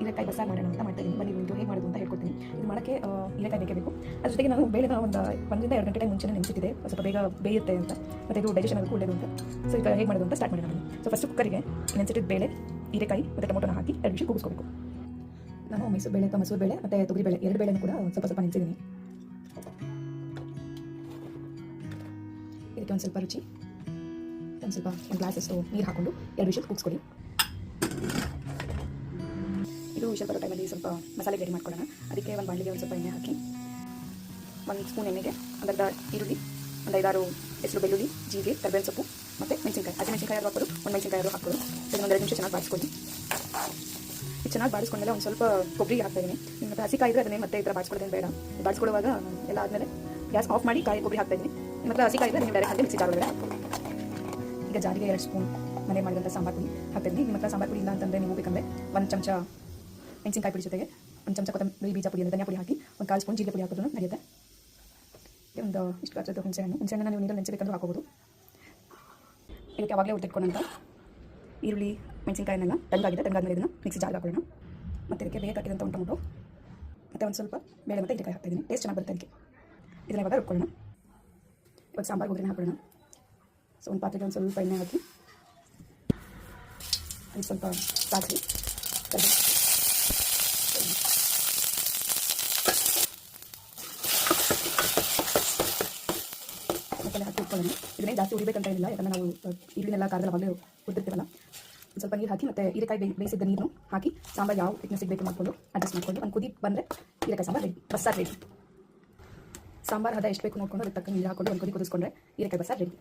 ಹೀರೆಕಾಯಿ ಬಸ್ಸಾರು ಮಾಡೋಣ ಅಂತ ಮಾಡ್ತಾ ಇದ್ದೀನಿ. ಬನ್ನಿ ಇದು ಹೇಗೆ ಮಾಡೋದು ಅಂತ ಹೇಳ್ಕೊಡ್ತೀನಿ. ಇದು ಮಾಡೋಕ್ಕೆ ಹೀರೆಕಾಯಿ ಬೇಕೇ ಬೇಕು. ಅದ್ರ ಜೊತೆಗೆ ನಾನು ಬೇಳೆನ ಒಂದು 1 ರಿಂದ 2 ಗಂಟೆ ಟೈಮ್ ಮುಂಚೆನೇ ನೆನೆಸಿಟ್ಟಿದೆ, ಸ್ವಲ್ಪ ಬೇಗ ಬೇಯುತ್ತೆ ಅಂತ, ಮತ್ತು ಇದು ಡೈಜೆಷನ್ ಆಗೋಕ್ಕೂ ಒಳ್ಳೆಯದು ಅಂತ. ಸೊ ಈಗ ಹೇಗೆ ಮಾಡೋದು ಅಂತ ಸ್ಟಾರ್ಟ್ ಮಾಡೋಣ. ಸೊ ಫಸ್ಟ್ ಕುಕ್ಕರಿಗೆ ನೆನೆಸಿಟ್ಟಿದ್ದ ಬೇಳೆ, ಹೀರೆಕಾಯಿ ಮತ್ತು ಟೊಮೊಟೊನ ಹಾಕಿ 2 ವಿಷಲ್ ಕೂಗಿಸ್ಕೋಬೇಕು. ನಾನು ಮೈಸೂರು ಬೇಳೆ ಅಥವಾ ಬೇಳೆ ಮತ್ತು ತೊಗರಿಬೇಳೆ 2 ಬೇಳೆನೂ ಕೂಡ ಸ್ವಲ್ಪ ಸ್ವಲ್ಪ ನೆನೆಸಿದ್ದೀನಿ. ಇದಕ್ಕೆ ಒಂದು ಸ್ವಲ್ಪ ರುಚಿ, ಒಂದು ಸ್ವಲ್ಪ ಒಂದು ಗ್ಲಾಸಷ್ಟು ನೀರು ಹಾಕ್ಕೊಂಡು 2 ವಿಷಲ್ ಕೂಗಿಸ್ಕೊಳ್ಳಿ. ಇದು ವಿಷಲ್ ಬರೋ ಟೈಮಲ್ಲಿ ಸ್ವಲ್ಪ ಮಸಾಲೆ ರೆಡಿ ಮಾಡ್ಕೊಳ್ಳೋಣ. ಅದಕ್ಕೆ ಒಂದು ಬಾಣಲಿಗೆ ಒಂದು ಸ್ವಲ್ಪ ಎಣ್ಣೆ ಹಾಕಿ 1 ಸ್ಪೂನ್ ಎಣ್ಣೆಗೆ ಒಂದರ್ಧ ಈರುಳ್ಳಿ, ಒಂದು 5-6 ಹೆಸರು ಬೆಳ್ಳುಳ್ಳಿ, ಜೀರಿಗೆ, ಕರಿಬೇವಿನ ಸೊಪ್ಪು ಮತ್ತು ಮೆಣಸಿನಕಾಯಿ, ಹಸಿಮೆಣಸಿನಕಾಯಿ ಆದರೂ ಹಾಕೋದು, ಒಂದು ಮೆಣಸಿನಕಾಯಿ ಆದರೂ ಹಾಕೋದು. ಇದನ್ನು 1-2 ನಿಮಿಷ ಚೆನ್ನಾಗಿ ಬಾಡಿಸ್ಕೊಳ್ಳಿ. ಇದು ಚೆನ್ನಾಗಿ ಬಾಡಿಸ್ಕೊಂಡೆಲ್ಲ ಒಂದು ಸ್ವಲ್ಪ ಕೊಬ್ಬರಿ ಹಾಕ್ತಾಯಿದ್ದೀನಿ. ಮತ್ತು ಹಸಿ ಕಾಯಿ ಇದ್ದರೆ ಅದನ್ನೇ ಮತ್ತೆ ಈ ಥರ ಬಾಡಿಸ್ಕೊಳ್ಳೋದೇನು ಬೇಡ. ಬಾಡಿಸ್ಕೊಳ್ಳುವಾಗ ಎಲ್ಲ ಆದಮೇಲೆ ಗ್ಯಾಸ್ ಆಫ್ ಮಾಡಿ ಕೊಬ್ಬರಿ ಹಾಕ್ತಾಯಿದ್ದೀನಿ. ಮತ್ತು ಹಸಿ ಕಾಯಿ ಇದ್ದರೆ ನೀವು ಡೈರೆಕ್ಟ್ ಹಾಕಿ ಮಿಕ್ಸಿ ಜಾರ್ ಒಳಗಡೆ ಹಾಕಿ. ಈಗ ಜಾರಿಗೆ 2 ಸ್ಪೂನ್ ಮನೆ ಮಾಡಿದಂಥ ಸಾಂಬಾರು ಪುಡಿ ಹಾಕ್ತಾಯಿದ್ದೀನಿ. ನಿಮ್ಮ ಹತ್ರ ಸಾಂಬಾರು ಪುಡಿ ಇಲ್ಲ ಅಂತಂದರೆ ನೀವು ಬೇಕಂದರೆ 1 ಚಮಚ ಮೆಣಸಿನಕಾಯಿ ಪುಡಿ ಜೊತೆಗೆ 1 ಚಮಚ ಕೊತ್ತಂಬರಿ ಬೀಜ ಪುಡಿ, ಧನಿಯಾ ಪುಡಿ ಹಾಕಿ 1/4 ಸ್ಪೂನ್ ಜೀರಿಗೆ ಪುಡಿ ಹಾಕೋದು ನಡೆಯುತ್ತೆ. ಒಂದು ಇಷ್ಟು ಗಾತ್ರದ ಹುಣಸೆಹಣ್ಣು ನೀವು ನೀರಲ್ಲಿ ನೆನೆಸಬೇಕಂದ್ರೂ ಹಾಕೋಬೋದು. ಇದಕ್ಕೆ ಅವಾಗಲೇ ಹುರ್ತಿಟ್ಕೊಂಡಂಥ ಈರುಳ್ಳಿ ಮೆಣಸಿನಕಾಯಿನೆಲ್ಲ ತಣ್ಣಗಾದ್ಮೇಲೆ ಇದನ್ನು ಮಿಕ್ಸಿ ಜಾರ್ಗೆ ಹಾಕೊಳ್ಳೋಣ. ಮತ್ತು ಇದಕ್ಕೆ ಬೇಗ ಕಟ್ಟಿದಂಥ ಒಂದು ಟೊಮೊಟೊ ಮತ್ತು ಒಂದು ಸ್ವಲ್ಪ ಬೇಳೆ ಮತ್ತು ಹೀರೆಕಾಯಿ ಹಾಕ್ತಾಯಿದ್ದೀನಿ. ಟೇಸ್ಟ್ ಚೆನ್ನಾಗಿ ಬರುತ್ತೆ ಅದಕ್ಕೆ. ಇದನ್ನ ಇವಾಗ ರುಬ್ಕೊಳ್ಳೋಣ. ಇವಾಗ ಸಾಂಬಾರು ಒಗ್ಗರಣೆ ಹಾಕೊಳ್ಳೋಣ. ಸೊ ಒಂದು ಪಾತ್ರೆಗೆ ಒಂದು ಸ್ವಲ್ಪ ಎಣ್ಣೆ ಹಾಕಿ ಅದು ಸ್ವಲ್ಪ ಸಾಸಿವೆ, ಮಸಾಲೆ ಹಾಕಿ ಇಟ್ಕೊಳ್ಳೋಣ. ಇದನ್ನೇ ಜಾಸ್ತಿ ಉರಿಬೇಕಂತ ಏನಿಲ್ಲ, ಯಾಕಂದರೆ ನಾವು ಈರುಳ್ಳಿನೆಲ್ಲ ಖಾರದಲ್ಲಿ ಅವಾಗಲೇ ಹುರಿದಿರ್ತೀವಲ್ಲ. ಒಂದು ಸ್ವಲ್ಪ ನೀರು ಹಾಕಿ ಮತ್ತು ಹೀರೆಕಾಯಿ ಬೇಯಿಸಿದ್ದ ನೀರು ಹಾಕಿ ಸಾಂಬಾರು ಯಾವ ಥಿಕ್ನೆಸ್ಸಿಗೆ ಬೇಕು ಮಾಡಿಕೊಂಡು ಅಡ್ಜಸ್ಟ್ ಮಾಡಿಕೊಂಡು ಒಂದು ಕುದಿ ಬಂದರೆ ಹೀರೆಕಾಯಿ ಸಾಂಬಾರು ರೆಡಿ, ಬಸ್ಸಾರು ರೆಡಿ. ಸಾಂಬಾರು ಹದ ಎಷ್ಟು ಬೇಕು ನೋಡಿಕೊಂಡು ಅದಕ್ಕೆ ತಕ್ಕ ನೀರು ಹಾಕ್ಕೊಂಡು ಒಂದು ಕುದಿ ಕುದಿಸ್ಕೊಂಡ್ರೆ ಹೀರೆಕಾಯಿ ಬಸ್ಸಾರು ರೆಡಿ.